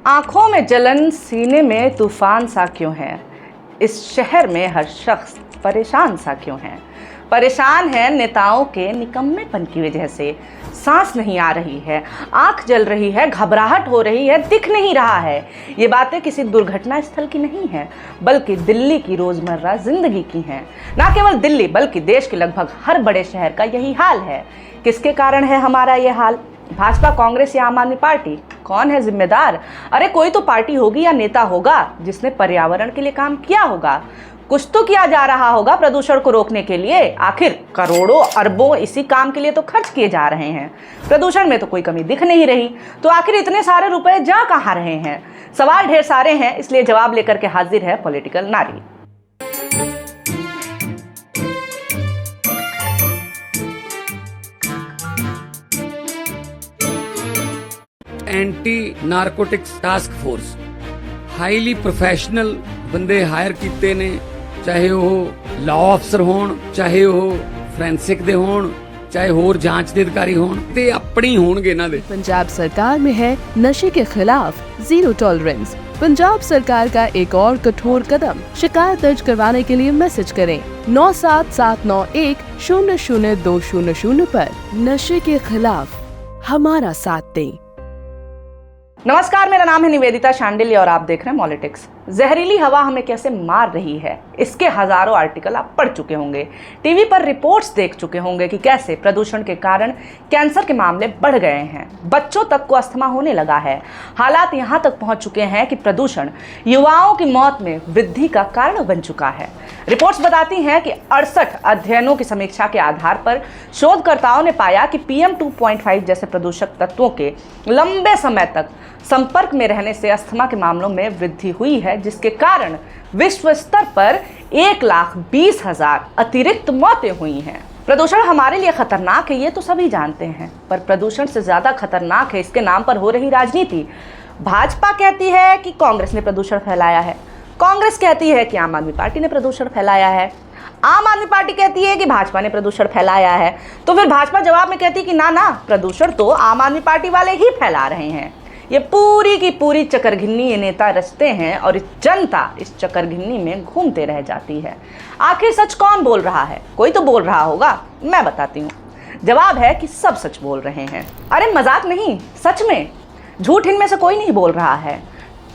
आंखों में जलन, सीने में तूफान सा क्यों है। इस शहर में हर शख्स परेशान सा क्यों है। परेशान है नेताओं के निकम्मेपन की वजह से। सांस नहीं आ रही है, आंख जल रही है, घबराहट हो रही है, दिख नहीं रहा है। ये बातें किसी दुर्घटना स्थल की नहीं है, बल्कि दिल्ली की रोजमर्रा जिंदगी की हैं। ना केवल दिल्ली बल्कि देश के लगभग हर बड़े शहर का यही हाल है। किसके कारण है हमारा ये हाल? भाजपा, कांग्रेस या आम आदमी पार्टी? कौन है जिम्मेदार? अरे कोई तो पार्टी होगी या नेता होगा जिसने पर्यावरण के लिए काम किया होगा। कुछ तो किया जा रहा होगा प्रदूषण को रोकने के लिए। आखिर करोड़ों अरबों इसी काम के लिए तो खर्च किए जा रहे हैं। प्रदूषण में तो कोई कमी दिख नहीं रही, तो आखिर इतने सारे रुपए जा कहां रहे हैं? सवाल ढेर सारे हैं, इसलिए जवाब लेकर के हाजिर है पॉलिटिकल नारी। Anti narcotics task force highly professional बंदे हायर कीते ने, चाहे वो लॉ अफसर होण, चाहे वो फोरेंसिक दे होण, चाहे होर जांच दे अधिकारी होण, ते अपनी होणगे इन्हां दे। पंजाब सरकार में है नशे के खिलाफ जीरो टॉलरेंस। पंजाब सरकार का एक और कठोर कदम। शिकायत दर्ज करवाने के लिए मैसेज करें 9779100200 पर। नशे के खिलाफ हमारा साथ दें। नमस्कार, मेरा नाम है निवेदिता शांडिल्य और आप देख रहे हैं मॉलिटिक्स। जहरीली हवा हमें कैसे मार रही है, इसके हजारों आर्टिकल आप पढ़ चुके होंगे, टीवी पर रिपोर्ट्स देख चुके होंगे कि कैसे प्रदूषण के कारण कैंसर के मामले बढ़ गए हैं, बच्चों तक को अस्थमा होने लगा है। हालात यहाँ तक पहुँच चुके हैं कि प्रदूषण युवाओं की मौत में वृद्धि का कारण बन चुका है। रिपोर्ट्स बताती हैं कि 68 अध्ययनों की समीक्षा के आधार पर शोधकर्ताओं ने पाया कि PM 2.5 जैसे प्रदूषक तत्वों के लंबे समय तक संपर्क में रहने से अस्थमा के मामलों में वृद्धि हुई है, जिसके कारण विश्व स्तर पर 1,20,000 अतिरिक्त मौतें हुई हैं। प्रदूषण हमारे लिए खतरनाक है, ये तो सभी जानते हैं, पर प्रदूषण से ज्यादा खतरनाक है इसके नाम पर हो रही राजनीति। भाजपा कहती है कि कांग्रेस ने प्रदूषण फैलाया है, कांग्रेस कहती है कि आम आदमी पार्टी ने प्रदूषण फैलाया है, आम आदमी पार्टी कहती है कि भाजपा ने प्रदूषण फैलाया है। तो फिर भाजपा जवाब में कहती है कि ना, प्रदूषण तो आम आदमी पार्टी वाले ही फैला रहे हैं। ये पूरी की पूरी चकरघिन्नी ये नेता रचते हैं और इस जनता इस चकरघिन्नी में घूमते रह जाती है। आखिर सच कौन बोल रहा है? कोई तो बोल रहा होगा, मैं बताती हूँ। जवाब है कि सब सच बोल रहे हैं। अरे मजाक नहीं, सच में। झूठ इनमें से कोई नहीं बोल रहा है,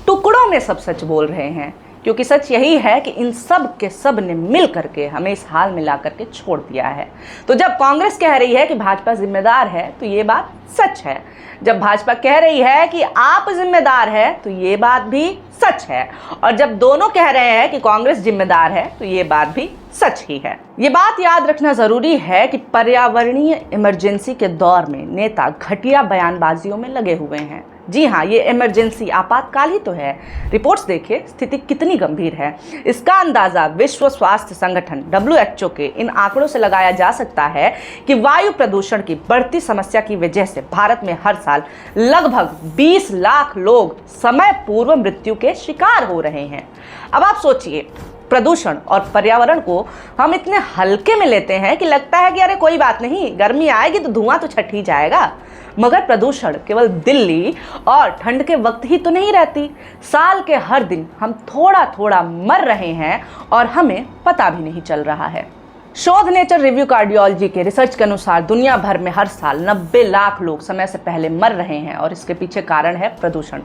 टुकड़ों में सब सच बोल रहे हैं। क्योंकि सच यही है कि इन सब के सब ने मिल करके हमें इस हाल में ला करके छोड़ दिया है। तो जब कांग्रेस कह रही है कि भाजपा जिम्मेदार है, तो ये बात सच है। जब भाजपा कह रही है कि आप जिम्मेदार है, तो ये बात भी सच है। और जब दोनों कह रहे हैं कि कांग्रेस जिम्मेदार है, तो ये बात भी सच ही है। ये बात याद रखना जरूरी है कि पर्यावरणीय इमरजेंसी के दौर में नेता घटिया बयानबाजियों में लगे हुए हैं। जी हाँ, ये इमरजेंसी आपातकाल ही तो है। रिपोर्ट्स देखिए, स्थिति कितनी गंभीर है। इसका अंदाजा विश्व स्वास्थ्य संगठन WHO के इन आंकड़ों से लगाया जा सकता है कि वायु प्रदूषण की बढ़ती समस्या की वजह से भारत में हर साल लगभग 20 लाख लोग समय पूर्व मृत्यु के शिकार हो रहे हैं। अब आप सोचिए, प्रदूषण और पर्यावरण को हम इतने हल्के में लेते हैं कि लगता है कि अरे कोई बात नहीं, गर्मी आएगी तो धुआं तो छट ही जाएगा। मगर प्रदूषण केवल दिल्ली और ठंड के वक्त ही तो नहीं रहती। साल के हर दिन हम थोड़ा थोड़ा मर रहे हैं और हमें पता भी नहीं चल रहा है। शोध नेचर रिव्यू कार्डियोलॉजी के रिसर्च के अनुसार दुनिया भर में हर साल 90 लाख लोग समय से पहले मर रहे हैं और इसके पीछे कारण है प्रदूषण।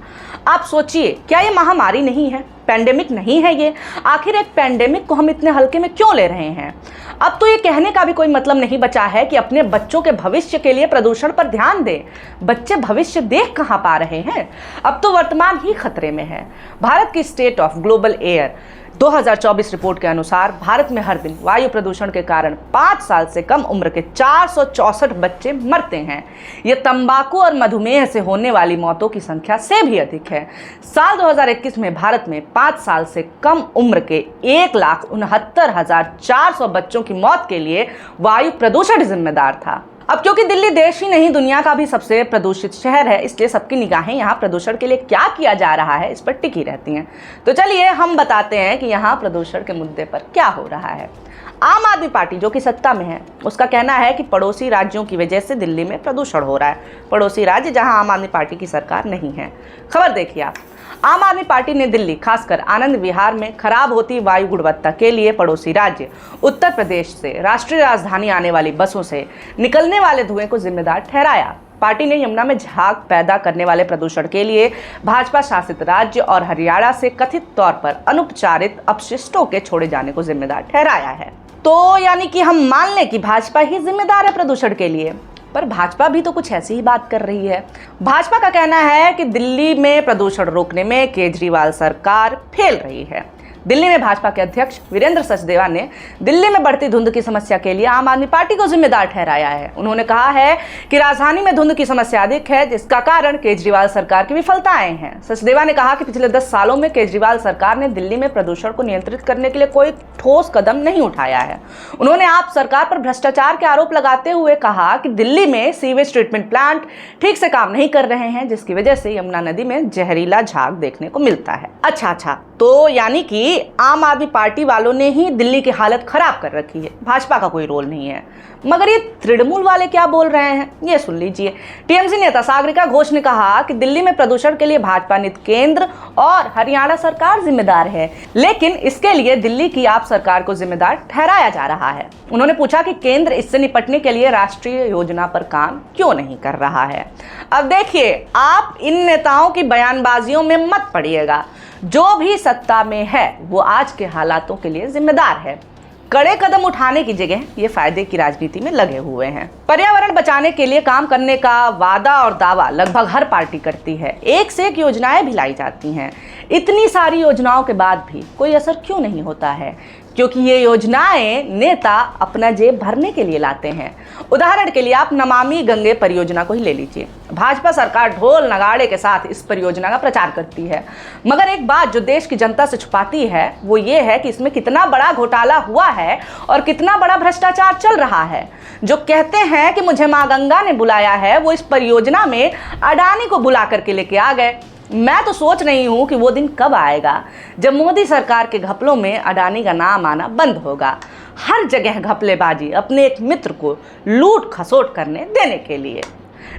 आप सोचिए, क्या ये महामारी नहीं है, पैंडेमिक नहीं है ये? आखिर एक पैंडेमिक को हम इतने हल्के में क्यों ले रहे हैं? अब तो ये कहने का भी कोई मतलब नहीं बचा है कि अपने बच्चों के भविष्य के लिए प्रदूषण पर ध्यान दें। बच्चे भविष्य देख कहां पा रहे हैं? अब तो वर्तमान ही खतरे में है। भारत की state of global air 2024 report के अनुसार भारत में हर दिन वायु प्रदूषण के कारण 5 साल से कम उम्र के 464 बच्चे मरते हैं। ये तंबाकू और मधुमेह से होने वाली मौतों की संख्या से भी अधिक है। साल 2021 में भारत में 5 साल से कम उम्र के 1,69,400 बच्चों की मौत के लिए वायु प्रदूषण जिम्मेदार था। अब क्योंकि दिल्ली देश ही नहीं दुनिया का भी सबसे प्रदूषित शहर है, इसलिए सबकी निगाहें यहाँ प्रदूषण के लिए क्या किया जा रहा है इस पर टिकी रहती हैं। तो चलिए हम बताते हैं कि यहाँ प्रदूषण के मुद्दे पर क्या हो रहा है। आम आदमी पार्टी जो कि सत्ता में है, उसका कहना है कि पड़ोसी राज्यों की वजह से दिल्ली में प्रदूषण हो रहा है। पड़ोसी राज्य जहां आम आदमी पार्टी की सरकार नहीं है। खबर देखिए आप। आम आदमी पार्टी ने दिल्ली, खासकर आनंद विहार में खराब होती वायु गुणवत्ता के लिए पड़ोसी राज्य उत्तर प्रदेश से राष्ट्रीय राजधानी आने वाली बसों से निकलने वाले धुएं को जिम्मेदार ठहराया। पार्टी ने यमुना में झाग पैदा करने वाले प्रदूषण के लिए भाजपा शासित राज्य और हरियाणा से कथित तौर पर अनुपचारित अपशिष्टों के छोड़े जाने को जिम्मेदार ठहराया है। तो यानी कि हम मान लें कि भाजपा ही जिम्मेदार है प्रदूषण के लिए, पर भाजपा भी तो कुछ ऐसी ही बात कर रही है। भाजपा का कहना है कि दिल्ली में प्रदूषण रोकने में केजरीवाल सरकार फेल रही है। दिल्ली में भाजपा के अध्यक्ष वीरेंद्र सचदेवा ने दिल्ली में बढ़ती धुंध की समस्या के लिए आम आदमी पार्टी को जिम्मेदार ठहराया है। उन्होंने कहा है कि राजधानी में धुंध की समस्या अधिक है, जिसका कारण केजरीवाल सरकार की विफलताएं हैं। सचदेवा ने कहा कि पिछले 10 सालों में केजरीवाल सरकार ने दिल्ली में प्रदूषण को नियंत्रित करने के लिए कोई ठोस कदम नहीं उठाया है। उन्होंने आप सरकार पर भ्रष्टाचार के आरोप लगाते हुए कहा कि दिल्ली में सीवेज ट्रीटमेंट प्लांट ठीक से काम नहीं कर रहे हैं, जिसकी वजह से यमुना नदी में जहरीला झाग देखने को मिलता है। अच्छा, तो यानी कि आम आदमी पार्टी वालों ने ही दिल्ली की हालत खराब कर रखी है, भाजपा का कोई रोल नहीं है। मगर ये तृणमूल वाले क्या बोल रहे हैं, ये सुन लीजिए। टीएमसी नेता सागरिका घोष ने कहा कि दिल्ली में प्रदूषण के लिए भाजपा नीति केंद्र और हरियाणा सरकार जिम्मेदार है, लेकिन इसके लिए दिल्ली की आप सरकार को जिम्मेदार ठहराया जा रहा है। उन्होंने पूछा कि केंद्र इससे निपटने के लिए राष्ट्रीय योजना पर काम क्यों नहीं कर रहा है। अब देखिए, आप इन नेताओं की बयानबाजियों में मत पड़िएगा। जो भी सत्ता में है वो आज के हालातों के लिए जिम्मेदार है। कड़े कदम उठाने की जगह ये फायदे की राजनीति में लगे हुए हैं। पर्यावरण बचाने के लिए काम करने का वादा और दावा लगभग हर पार्टी करती है। एक से एक योजनाएं भी लाई जाती हैं। इतनी सारी योजनाओं के बाद भी कोई असर क्यों नहीं होता है? क्योंकि ये योजनाएं नेता अपना जेब भरने के लिए लाते हैं। उदाहरण के लिए आप नमामि गंगे परियोजना को ही ले लीजिए। भाजपा सरकार ढोल नगाड़े के साथ इस परियोजना का प्रचार करती है, मगर एक बात जो देश की जनता से छुपाती है वो ये है कि इसमें कितना बड़ा घोटाला हुआ है और कितना बड़ा भ्रष्टाचार चल रहा है। जो कहते हैं कि मुझे माँ गंगा ने बुलाया है, वो इस परियोजना में अडानी को बुला करके लेके आ गए। मैं तो सोच रही हूँ कि वो दिन कब आएगा जब मोदी सरकार के घपलों में अडानी का नाम आना बंद होगा। हर जगह घपलेबाजी अपने एक मित्र को लूट खसोट करने देने के लिए।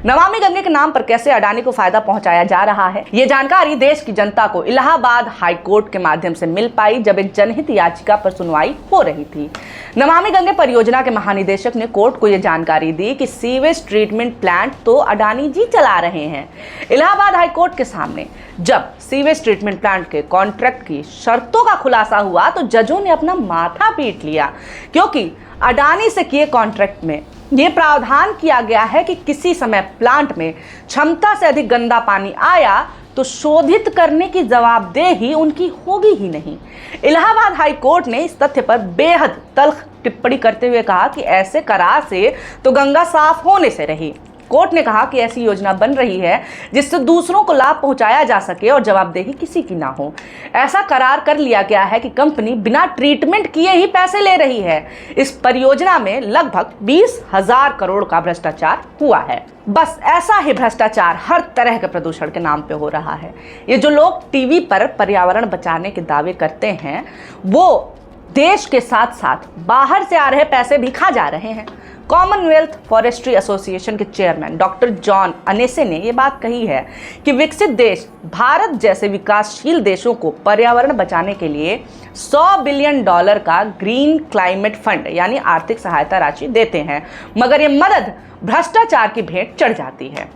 नमामि गंगे के नाम पर कैसे अडानी को फायदा पहुंचाया जा रहा है, ये जानकारी देश की जनता को इलाहाबाद हाई कोर्ट के माध्यम से मिल पाई जब एक जनहित याचिका पर सुनवाई हो रही थी। नमामि गंगे परियोजना के महानिदेशक ने कोर्ट को यह जानकारी दी कि सीवेज ट्रीटमेंट प्लांट तो अडानी जी चला रहे हैं। इलाहाबाद हाई कोर्ट के सामने जब सीवेज ट्रीटमेंट प्लांट के कॉन्ट्रैक्ट की शर्तों का खुलासा हुआ तो जजों ने अपना माथा पीट लिया, क्योंकि अडानी से किए कॉन्ट्रैक्ट में ये प्रावधान किया गया है कि किसी समय प्लांट में क्षमता से अधिक गंदा पानी आया तो शोधित करने की जवाबदेही उनकी होगी ही नहीं। इलाहाबाद हाई कोर्ट ने इस तथ्य पर बेहद तल्ख टिप्पणी करते हुए कहा कि ऐसे करार से तो गंगा साफ होने से रही। कोर्ट ने कहा कि ऐसी योजना बन रही है जिससे दूसरों को लाभ पहुंचाया जा सके और जवाबदेही किसी की ना हो। ऐसा करार कर लिया गया है कि कंपनी बिना ट्रीटमेंट किए ही पैसे ले रही है। इस परियोजना में लगभग 20,000 करोड़ का भ्रष्टाचार हुआ है। बस ऐसा ही भ्रष्टाचार हर तरह के प्रदूषण के नाम पे हो रहा है। ये जो लोग टीवी पर पर्यावरण बचाने के दावे करते हैं वो देश के साथ साथ बाहर से आ रहे पैसे भी खा जा रहे हैं। कॉमनवेल्थ फॉरेस्ट्री एसोसिएशन के चेयरमैन डॉक्टर जॉन अनेसे ने ये बात कही है कि विकसित देश भारत जैसे विकासशील देशों को पर्यावरण बचाने के लिए $100 बिलियन का ग्रीन क्लाइमेट फंड यानी आर्थिक सहायता राशि देते हैं, मगर ये मदद भ्रष्टाचार की भेंट चढ़ जाती है।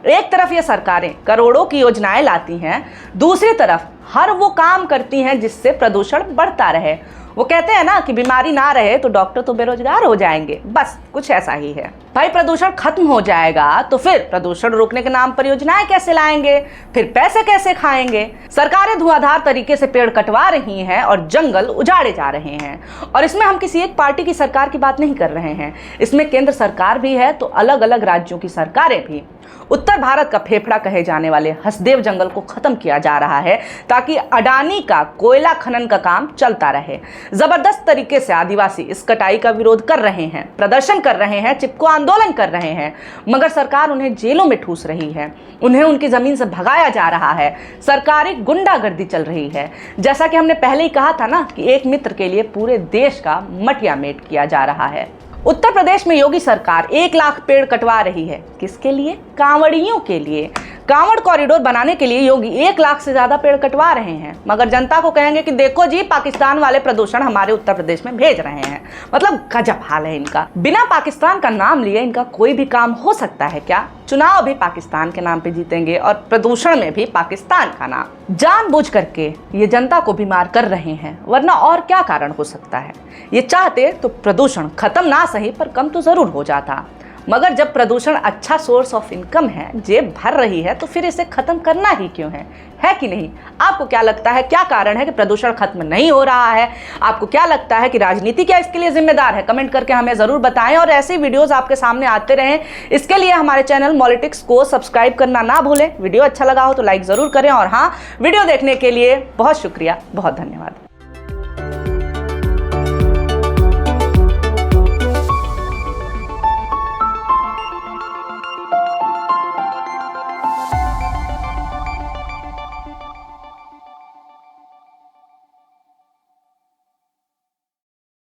एक तरफ ये सरकारें करोड़ों की योजनाएं लाती हैं, दूसरी तरफ हर वो काम करती हैं जिससे प्रदूषण बढ़ता रहे। वो कहते हैं ना कि बीमारी ना रहे तो डॉक्टर तो बेरोजगार हो जाएंगे, बस कुछ ऐसा ही है। भाई प्रदूषण खत्म हो जाएगा तो फिर प्रदूषण रोकने के नाम पर योजनाएं कैसे लाएंगे, फिर पैसे कैसे खाएंगे? सरकारें धुआंधार तरीके से पेड़ कटवा रही हैं और जंगल उजाड़े जा रहे हैं। और इसमें हम किसी एक पार्टी की सरकार की बात नहीं कर रहे हैं, इसमें केंद्र सरकार भी है तो अलग अलग राज्यों की सरकारें भी। उत्तर भारत का फेफड़ा कहे जाने वाले हसदेव जंगल को खत्म किया जा रहा है ताकि अडानी का कोयला खनन का काम चलता रहे। जबरदस्त तरीके से आदिवासी इस कटाई का विरोध कर रहे हैं, प्रदर्शन कर रहे हैं, चिपको आंदोलन कर रहे हैं, मगर सरकार उन्हें जेलों में ठूस रही है, उन्हें उनकी जमीन से भगाया जा रहा है, सरकारी गुंडागर्दी चल रही है। जैसा कि हमने पहले ही कहा था ना कि एक मित्र के लिए पूरे देश का मटियामेट किया जा रहा है। उत्तर प्रदेश में योगी सरकार 1 लाख पेड़ कटवा रही है। किसके लिए? कांवड़ियों के लिए। कांवड़ कॉरिडोर बनाने के लिए योगी 1 लाख से ज्यादा पेड़ कटवा रहे हैं, मगर जनता को कहेंगे कि देखो जी पाकिस्तान वाले प्रदूषण हमारे उत्तर प्रदेश में भेज रहे हैं। मतलब गजब हाल है इनका। बिना पाकिस्तान का नाम लिए इनका कोई भी काम हो सकता है क्या? चुनाव भी पाकिस्तान के नाम पे जीतेंगे और प्रदूषण में भी पाकिस्तान का नाम। जानबूझ करके ये जनता को बीमार कर रहे हैं, वरना और क्या कारण हो सकता है? ये चाहते तो प्रदूषण खत्म ना सही पर कम तो जरूर हो जाता, मगर जब प्रदूषण अच्छा सोर्स ऑफ इनकम है, जेब भर रही है, तो फिर इसे खत्म करना ही क्यों है कि नहीं? आपको क्या लगता है, क्या कारण है कि प्रदूषण खत्म नहीं हो रहा है? आपको क्या लगता है कि राजनीति क्या इसके लिए जिम्मेदार है? कमेंट करके हमें जरूर बताएं और ऐसी वीडियोस आपके सामने आते रहें। इसके लिए हमारे चैनल मॉलिटिक्स को सब्सक्राइब करना ना भूलें। वीडियो अच्छा लगा हो तो लाइक जरूर करें और हाँ, वीडियो देखने के लिए बहुत शुक्रिया, बहुत धन्यवाद।